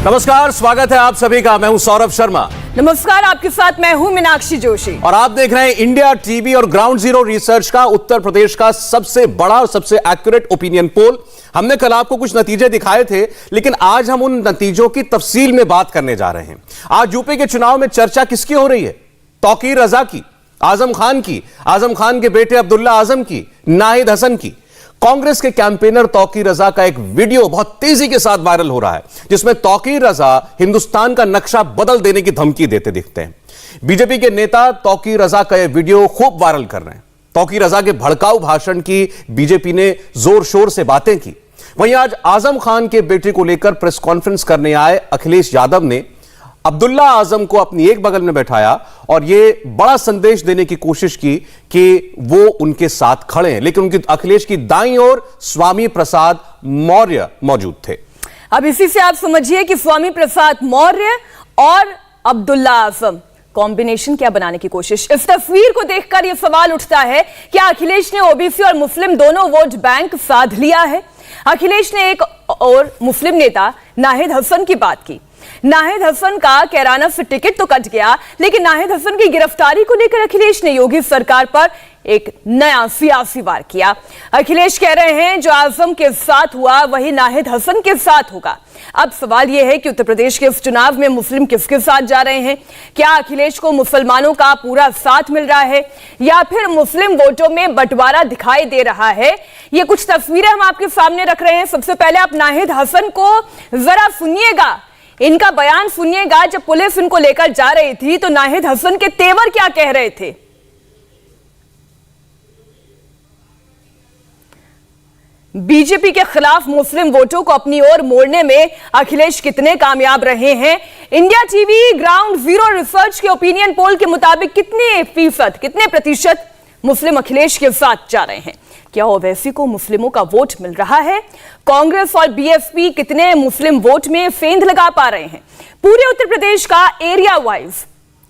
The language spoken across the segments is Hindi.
नमस्कार, स्वागत है आप सभी का। मैं हूं सौरभ शर्मा। नमस्कार, आपके साथ मैं हूं मीनाक्षी जोशी और आप देख रहे हैं इंडिया टीवी और ग्राउंड जीरो रिसर्च का उत्तर प्रदेश का सबसे बड़ा और सबसे एक्यूरेट ओपिनियन पोल। हमने कल आपको कुछ नतीजे दिखाए थे, लेकिन आज हम उन नतीजों की तफसील में बात करने जा रहे हैं। आज यूपी के चुनाव में चर्चा किसकी हो रही है? तौकीर रजा की, आजम खान की, आजम खान के बेटे अब्दुल्ला आजम की, नाहिद हसन की। कांग्रेस के कैंपेनर तौकीर रजा का एक वीडियो बहुत तेजी के साथ वायरल हो रहा है, जिसमें तौकीर रजा हिंदुस्तान का नक्शा बदल देने की धमकी देते दिखते हैं। बीजेपी के नेता तौकीर रजा का यह वीडियो खूब वायरल कर रहे हैं। तौकीर रजा के भड़काऊ भाषण की बीजेपी ने जोर शोर से बातें की। वहीं आज आजम खान के बेटे को लेकर प्रेस कॉन्फ्रेंस करने आए अखिलेश यादव ने अब्दुल्ला आजम को अपनी एक बगल में बैठाया और यह बड़ा संदेश देने की कोशिश की कि वो उनके साथ खड़े हैं, लेकिन उनकी अखिलेश की दाईं ओर स्वामी प्रसाद मौर्य मौजूद थे। अब इसी से आप समझिए कि स्वामी प्रसाद मौर्य और अब्दुल्ला आजम कॉम्बिनेशन क्या बनाने की कोशिश। इस तस्वीर को देखकर यह सवाल उठता है कि अखिलेश ने ओबीसी और मुस्लिम दोनों वोट बैंक साध लिया है। अखिलेश ने एक और मुस्लिम नेता नाहिद हसन की बात की। नाहिद हसन का कैराना से टिकट तो कट गया, लेकिन नाहिद हसन की गिरफ्तारी को लेकर अखिलेश ने योगी सरकार पर एक नया सियासी वार किया। अखिलेश कह रहे हैं जो आजम के साथ हुआ वही नाहिद हसन के साथ होगा। अब सवाल यह है कि उत्तर प्रदेश के इस चुनाव में मुस्लिम किसके साथ जा रहे हैं? क्या अखिलेश को मुसलमानों का पूरा साथ मिल रहा है या फिर मुस्लिम वोटों में बंटवारा दिखाई दे रहा है? ये कुछ तस्वीरें हम आपके सामने रख रहे हैं। सबसे पहले आप नाहिद हसन को जरा सुनिएगा, इनका बयान सुनिएगा। जब पुलिस इनको लेकर जा रही थी तो नाहिद हसन के तेवर क्या कह रहे थे। बीजेपी के खिलाफ मुस्लिम वोटों को अपनी ओर मोड़ने में अखिलेश कितने कामयाब रहे हैं? India TV ground zero research के ओपिनियन पोल के मुताबिक कितने प्रतिशत मुस्लिम अखिलेश के साथ जा रहे हैं? क्या ओवैसी को मुस्लिमों का वोट मिल रहा है? कांग्रेस और बीएसपी कितने मुस्लिम वोट में फेंध लगा पा रहे हैं? पूरे उत्तर प्रदेश का एरिया वाइज,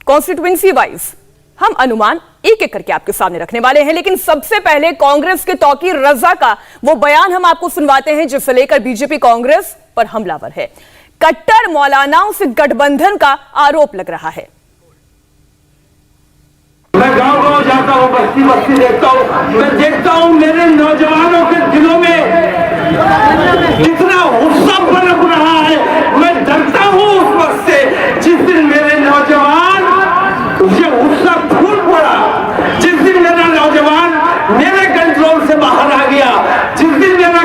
कॉन्स्टिट्यूएंसी वाइज हम अनुमान एक एक करके आपके सामने रखने वाले हैं। लेकिन सबसे पहले कांग्रेस के तौकीर रजा का वो बयान हम आपको सुनवाते हैं जिसे लेकर बीजेपी कांग्रेस पर हमलावर है। कट्टर मौलानाओं से गठबंधन का आरोप लग रहा है। मैं गांव-गांव जाता हूँ, बस्ती देखता हूँ, मैं देखता हूँ मेरे नौजवानों के दिलों में कितना गुस्सा पनप रहा है। मैं डरता हूँ उस वक्त से जिस दिन मेरे नौजवान मुझे गुस्सा फूट पड़ा, जिस दिन मेरा नौजवान मेरे कंट्रोल से बाहर आ गया, जिस दिन मेरा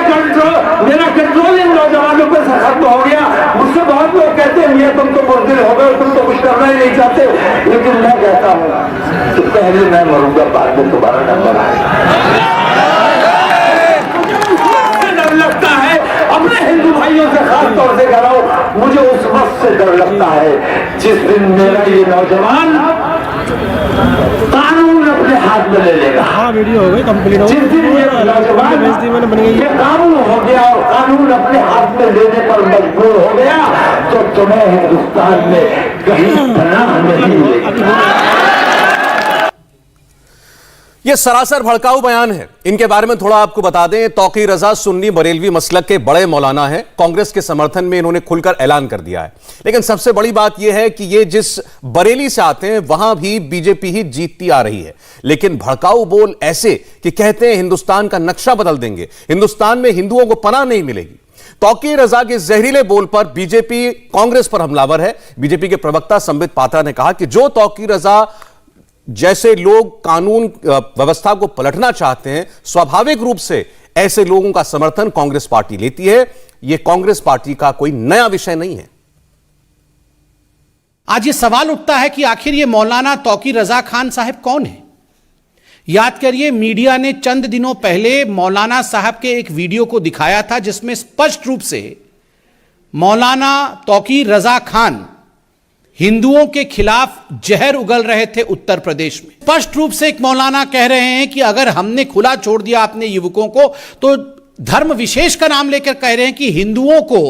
कंट्रोल इन नौजवानों पर खत्म हो गया। मुझसे बहुत लोग कहते हैं ये तुम तो बुज़दिल हो गए, तुम तो कुछ करना ही नहीं चाहते, लेकिन मैं कहता हूँ तो पहले मैं मरूंगा, बाद में तुम्हारा नंबर आएगा। डर लगता है अपने हिंदू भाइयों से, खास तौर से कराओ, मुझे उस वक्त से डर लगता है जिस दिन मेरा ये नौजवान कानून अपने हाथ में ले लेगा। हाँ, वीडियो हो गई कंप्लीट हो गई। जिस दिन ये नौजवान ये कानून हो गया और कानून अपने हाथ में लेने पर मजबूर हो गया तो तुम्हें हिंदुस्तान में कहीं पनाह नहीं मिलेगी। यह सरासर भड़काऊ बयान है। इनके बारे में थोड़ा आपको बता दें, तौकीर रजा सुन्नी बरेलवी मसलक के बड़े मौलाना हैं। कांग्रेस के समर्थन में इन्होंने खुलकर ऐलान कर दिया है। लेकिन सबसे बड़ी बात यह है कि ये जिस बरेली से आते हैं वहां भी बीजेपी ही जीतती आ रही है। लेकिन भड़काऊ बोल ऐसे कि कहते हैं हिंदुस्तान का नक्शा बदल देंगे, हिंदुस्तान में हिंदुओं को पनाह नहीं मिलेगी। तौकीर रजा के जहरीले बोल पर बीजेपी कांग्रेस पर हमलावर है। बीजेपी के प्रवक्ता संबित पात्रा ने कहा कि जो तौकीर रजा जैसे लोग कानून व्यवस्था को पलटना चाहते हैं, स्वाभाविक रूप से ऐसे लोगों का समर्थन कांग्रेस पार्टी लेती है। यह कांग्रेस पार्टी का कोई नया विषय नहीं है। आज ये सवाल उठता है कि आखिर ये मौलाना तौकीर रजा खान साहब कौन है? याद करिए, मीडिया ने चंद दिनों पहले मौलाना साहब के एक वीडियो को दिखाया था जिसमें स्पष्ट रूप से मौलाना तौकीर रजा खान हिंदुओं के खिलाफ जहर उगल रहे थे उत्तर प्रदेश में। स्पष्ट रूप से एक मौलाना कह रहे हैं कि अगर हमने खुला छोड़ दिया अपने युवकों को तो धर्म विशेष का नाम लेकर कह रहे हैं कि हिंदुओं को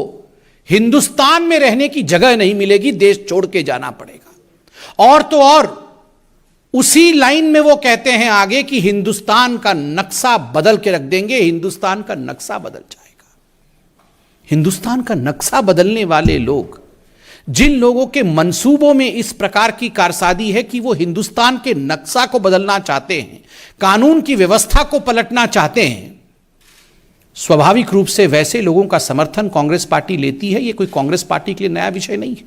हिंदुस्तान में रहने की जगह नहीं मिलेगी, देश छोड़ के जाना पड़ेगा। और तो और उसी लाइन में वो कहते हैं आगे कि हिंदुस्तान का नक्शा बदल के रख देंगे, हिंदुस्तान का नक्शा बदल जाएगा। हिंदुस्तान का नक्शा बदलने वाले लोग जिन लोगों के मंसूबों में इस प्रकार की कारसादी है कि वो हिंदुस्तान के नक्शा को बदलना चाहते हैं, कानून की व्यवस्था को पलटना चाहते हैं, स्वाभाविक रूप से वैसे लोगों का समर्थन कांग्रेस पार्टी लेती है। ये कोई कांग्रेस पार्टी के लिए नया विषय नहीं है।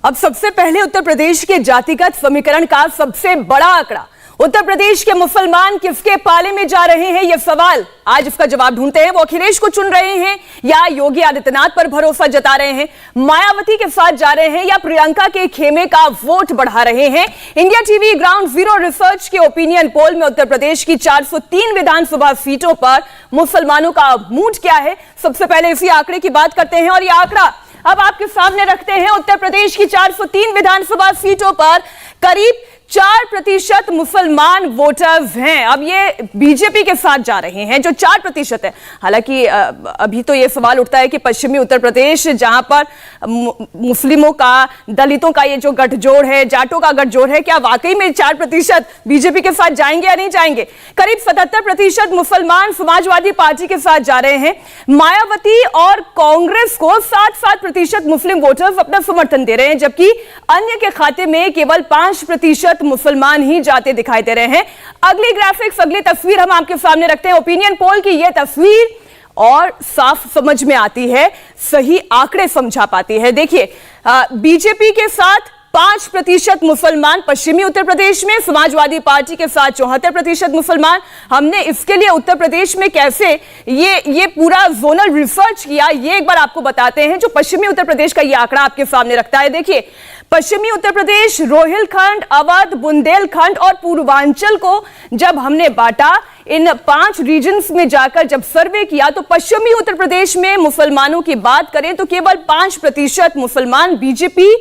अब सबसे पहले उत्तर प्रदेश के जातिगत समीकरण का सबसे बड़ा आंकड़ा, उत्तर प्रदेश के मुसलमान किसके पाले में जा रहे हैं, यह सवाल आज इसका जवाब ढूंढते हैं। वो अखिलेश को चुन रहे हैं या योगी आदित्यनाथ पर भरोसा जता रहे हैं, मायावती के साथ जा रहे हैं या प्रियंका के खेमे का वोट बढ़ा रहे हैं। India TV ground zero research के ओपिनियन पोल में उत्तर प्रदेश की 403 विधानसभा सीटों पर मुसलमानों का मूड क्या है, सबसे पहले इसी आंकड़े की बात करते हैं। और यह आंकड़ा अब आपके सामने रखते हैं। उत्तर प्रदेश की 403 विधानसभा सीटों पर करीब 4% मुसलमान वोटर्स हैं। अब ये बीजेपी के साथ जा रहे हैं जो 4% है। हालांकि अभी तो ये सवाल उठता है कि पश्चिमी उत्तर प्रदेश जहां पर मुस्लिमों का, दलितों का ये जो गठजोड़ है, जाटों का गठजोड़ है, क्या वाकई में 4% बीजेपी के साथ जाएंगे या नहीं जाएंगे। करीब 77% मुसलमान समाजवादी पार्टी के साथ जा रहे हैं। मायावती और कांग्रेस को 7% मुस्लिम वोटर्स अपना समर्थन दे रहे हैं, जबकि अन्य के खाते में केवल 5% मुसलमान ही जाते दिखाई दे रहे हैं। अगली ग्राफिक्स, अगली तस्वीर हम आपके सामने रखते हैं। ओपिनियन पोल की यह तस्वीर और साफ समझ में आती है, सही आंकड़े समझा पाती है। देखिए, बीजेपी के साथ 5% मुसलमान पश्चिमी उत्तर प्रदेश में, समाजवादी पार्टी के साथ 74% मुसलमान। हमने इसके लिए उत्तर प्रदेश में कैसे ये पूरा जोनल रिसर्च किया, ये एक बार आपको बताते हैं, जो पश्चिमी उत्तर प्रदेश का ये आंकड़ा आपके सामने रखता है। देखिए, पश्चिमी उत्तर प्रदेश, रोहिलखंड, अवध, बुंदेलखंड और पूर्वांचल को जब हमने बांटा, इन 5 रीजन्स में जाकर जब सर्वे किया, तो पश्चिमी उत्तर प्रदेश में मुसलमानों की बात करें तो केवल 5% मुसलमान बीजेपी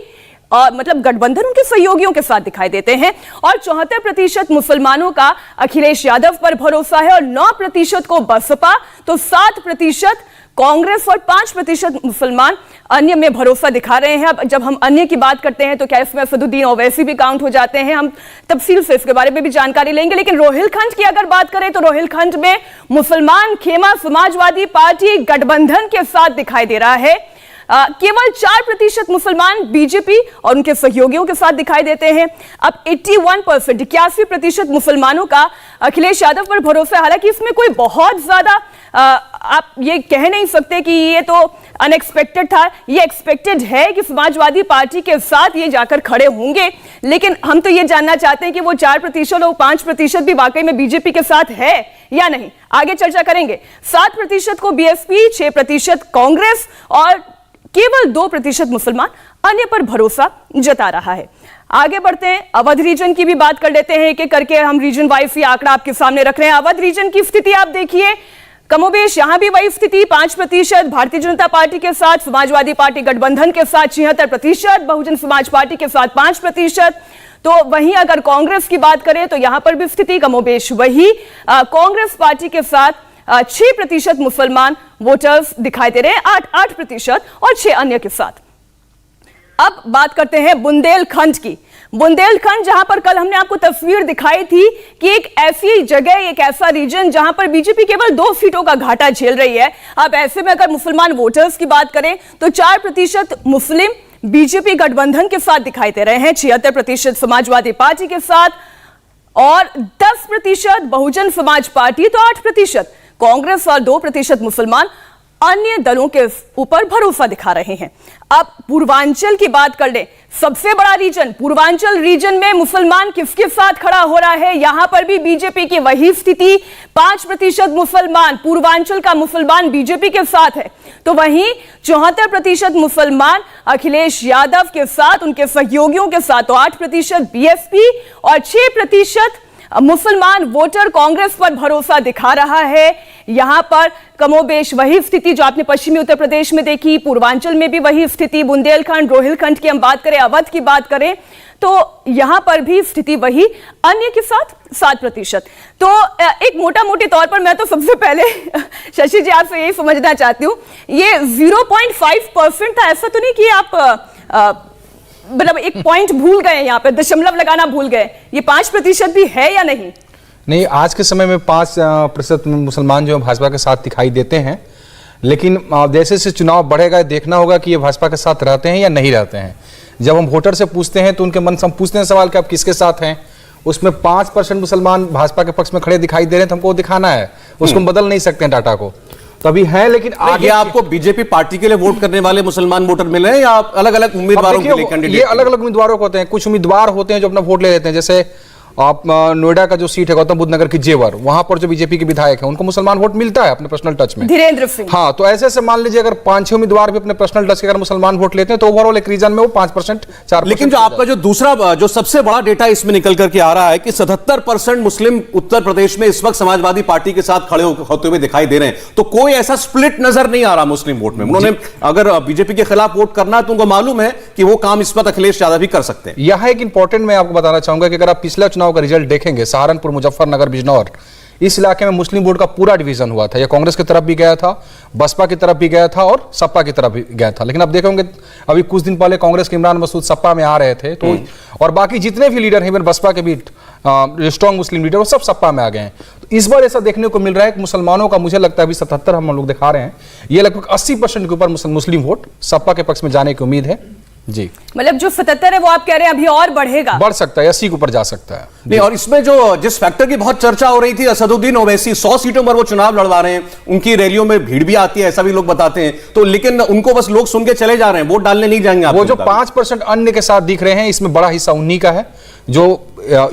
और मतलब गठबंधन उनके सहयोगियों के साथ दिखाई देते हैं, और 74% मुसलमानों का अखिलेश यादव पर भरोसा है, और 9% को बसपा, तो 7% कांग्रेस और 5% मुसलमान अन्य में भरोसा दिखा रहे हैं। अब जब हम अन्य की बात करते हैं तो क्या इसमें असदुद्दीन ओवैसी भी काउंट हो जाते हैं, हम तफसील से इसके बारे में भी जानकारी लेंगे। लेकिन रोहिलखंड की अगर बात करें तो रोहिलखंड में मुसलमान खेमा समाजवादी पार्टी गठबंधन के साथ दिखाई दे रहा है। केवल 4% मुसलमान बीजेपी और उनके सहयोगियों के साथ दिखाई देते हैं। अब 81% मुसलमानों का अखिलेश यादव पर भरोसा है। हालांकि इसमें कोई बहुत ज्यादा आप ये कह नहीं सकते कि ये तो अनएक्सपेक्टेड था, ये एक्सपेक्टेड है कि समाजवादी पार्टी के साथ ये जाकर खड़े होंगे। लेकिन हम तो ये जानना चाहते हैं कि वो 4% और 5% भी वाकई में बीजेपी के साथ है या नहीं, आगे चर्चा करेंगे। 7% को बीएसपी, 6% कांग्रेस और केवल 2% मुसलमान अन्य पर भरोसा जता रहा है। आगे बढ़ते हैं, अवध रीजन की भी बात कर लेते हैं, एक एक करके हम रीजन वाइज ये आंकड़ा आपके सामने रख रहे हैं। अवध रीजन की स्थिति आप देखिए, कमोबेश यहां भी वही स्थिति, 5% भारतीय जनता पार्टी के साथ, समाजवादी पार्टी गठबंधन के साथ 76%, बहुजन समाज पार्टी के साथ 5%। तो वहीं अगर कांग्रेस की बात करें तो यहां पर भी स्थिति कमोबेश वही, कांग्रेस पार्टी के साथ 6% मुसलमान वोटर्स दिखाई दे रहे हैं, 8% और 6 अन्य के साथ। अब बात करते हैं बुंदेलखंड की। बुंदेलखंड जहां पर कल हमने आपको तस्वीर दिखाई थी कि एक ऐसी जगह, एक ऐसा रीजन जहां पर बीजेपी केवल 2 सीटों का घाटा झेल रही है। अब ऐसे में अगर मुसलमान वोटर्स की बात करें तो 4% मुस्लिम बीजेपी गठबंधन के साथ दिखाई दे रहे हैं, 76% समाजवादी पार्टी के साथ और 10% बहुजन समाज पार्टी, तो 8% कांग्रेस और 2% मुसलमान अन्य दलों के ऊपर भरोसा दिखा रहे हैं। अब पूर्वांचल की बात कर ले, सबसे बड़ा रीजन पूर्वांचल रीजन में मुसलमान किसके साथ खड़ा हो रहा है, यहां पर भी बीजेपी की वही स्थिति, 5% मुसलमान, पूर्वांचल का मुसलमान बीजेपी के साथ है, तो वहीं 74% मुसलमान अखिलेश यादव के साथ, उनके सहयोगियों के साथ, तो 8% बीएसपी और 6% मुसलमान वोटर कांग्रेस पर भरोसा दिखा रहा है। यहां पर कमोबेश वही स्थिति जो आपने पश्चिमी उत्तर प्रदेश में देखी, पूर्वांचल में भी वही स्थिति, बुंदेलखंड, रोहिलखंड की हम बात करें, अवध की बात करें तो यहां पर भी स्थिति वही, अन्य के साथ 7%। तो एक मोटा मोटे तौर पर मैं तो सबसे पहले शशि जी आपसे यही समझना चाहती हूं, ये 0.5% था, ऐसा तो नहीं कि आप मतलब एक पॉइंट भूल गए, यहाँ पे दशमलव लगाना भूल गए, ये 5% भी है या नहीं? नहीं, आज के समय में 5% मुसलमान जो भाजपा के साथ दिखाई देते हैं, लेकिन जैसे जैसे चुनाव बढ़ेगा देखना होगा कि ये भाजपा के साथ रहते हैं या नहीं रहते हैं। जब हम वोटर से पूछते हैं तो उनके मन से हम पूछते हैं सवाल कि आप किसके साथ हैं, उसमें 5% मुसलमान भाजपा के पक्ष में खड़े दिखाई दे रहे हैं, तो हमको वो दिखाना है, उसको हम बदल नहीं सकते हैं डाटा को, तभी है। लेकिन आगे आपको बीजेपी पार्टी के लिए वोट करने वाले मुसलमान वोटर मिले हैं या अलग अलग उम्मीदवारों के लिए कैंडिडेट? ये अलग अलग उम्मीदवारों को होते हैं। कुछ उम्मीदवार होते हैं जो अपना वोट ले लेते हैं, जैसे आप नोएडा का जो सीट है गौतम बुद्ध नगर की जेवर, वहां पर जो बीजेपी के विधायक हैं उनको मुसलमान वोट मिलता है अपने पर्सनल टच में। धीरेन्द्र सिंह, हाँ, तो ऐसे से मान लीजिए अगर 5-6 उम्मीदवार भी अपने पर्सनल टच के अगर मुसलमान वोट लेते हैं तो ओवरऑल एक रीजन में वो 5% 4%। लेकिन जो आपका जो दूसरा जो सबसे बड़ा डेटा इसमें निकल करके आ रहा है कि 77% मुस्लिम उत्तर प्रदेश में इस वक्त समाजवादी पार्टी के साथ खड़े होते हुए दिखाई दे रहे हैं, तो कोई ऐसा स्प्लिट नजर नहीं आ रहा मुस्लिम वोट में। उन्होंने अगर बीजेपी के खिलाफ वोट करना है तो उनको मालूम है कि वो काम इस वक्त अखिलेश यादव भी कर सकते हैं। यह एक इंपॉर्टेंट मैं आपको बताना चाहूंगा कि अगर आप पिछला चुनाव का रिजल्ट देखेंगे, सहारनपुर, मुजफ्फरनगर, बिजनौर, इस इलाके में मुस्लिम वोट का पूरा डिवीजन हुआ था। यह कांग्रेस की तरफ भी गया था, बसपा की तरफ भी गया था और सपा की तरफ भी गया था। लेकिन आप देखेंगे अभी कुछ दिन पहले कांग्रेस के इमरान मसूद सपा में आ रहे थे, तो और बाकी जितने भी लीडर हैं, इवन बसपा के भी स्ट्रॉन्ग मुस्लिम लीडर, वो सब सपा में आ गए हैं। तो इस बार ऐसा देखने को मिल रहा है कि मुसलमानों का, मुझे लगता है अभी 77 हम लोग दिखा रहे हैं, ये लगभग 80% के ऊपर मुस्लिम वोट सपा के पक्ष में जाने की उम्मीद है जी। मतलब जो 77 है वो आप कह रहे हैं अभी और बढ़ेगा, बढ़ सकता है, 80 के ऊपर जा सकता है। नहीं, और इसमें जो जिस फैक्टर की बहुत चर्चा हो रही थी, असदुद्दीन ओवैसी 100 सीटों पर वो चुनाव लड़वा रहे हैं, उनकी रैलियों में भीड़ भी आती है, ऐसा भी लोग बताते हैं, तो लेकिन उनको बस लोग सुन के चले जा रहे हैं, वोट डालने नहीं जाएंगे। वो जो 5% अन्य के साथ दिख रहे हैं, इसमें बड़ा हिस्सा उन्हीं का है, जो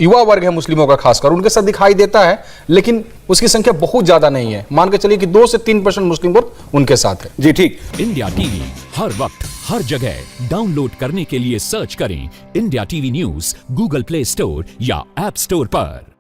युवा वर्ग है मुस्लिमों का खासकर, उनके साथ दिखाई देता है, लेकिन उसकी संख्या बहुत ज्यादा नहीं है। मान के चलिए कि 2 से 3% मुस्लिम वोट उनके साथ है जी। ठीक, इंडिया टीवी हर वक्त हर जगह डाउनलोड करने के लिए सर्च करें India TV news Google play store या ऐप स्टोर पर।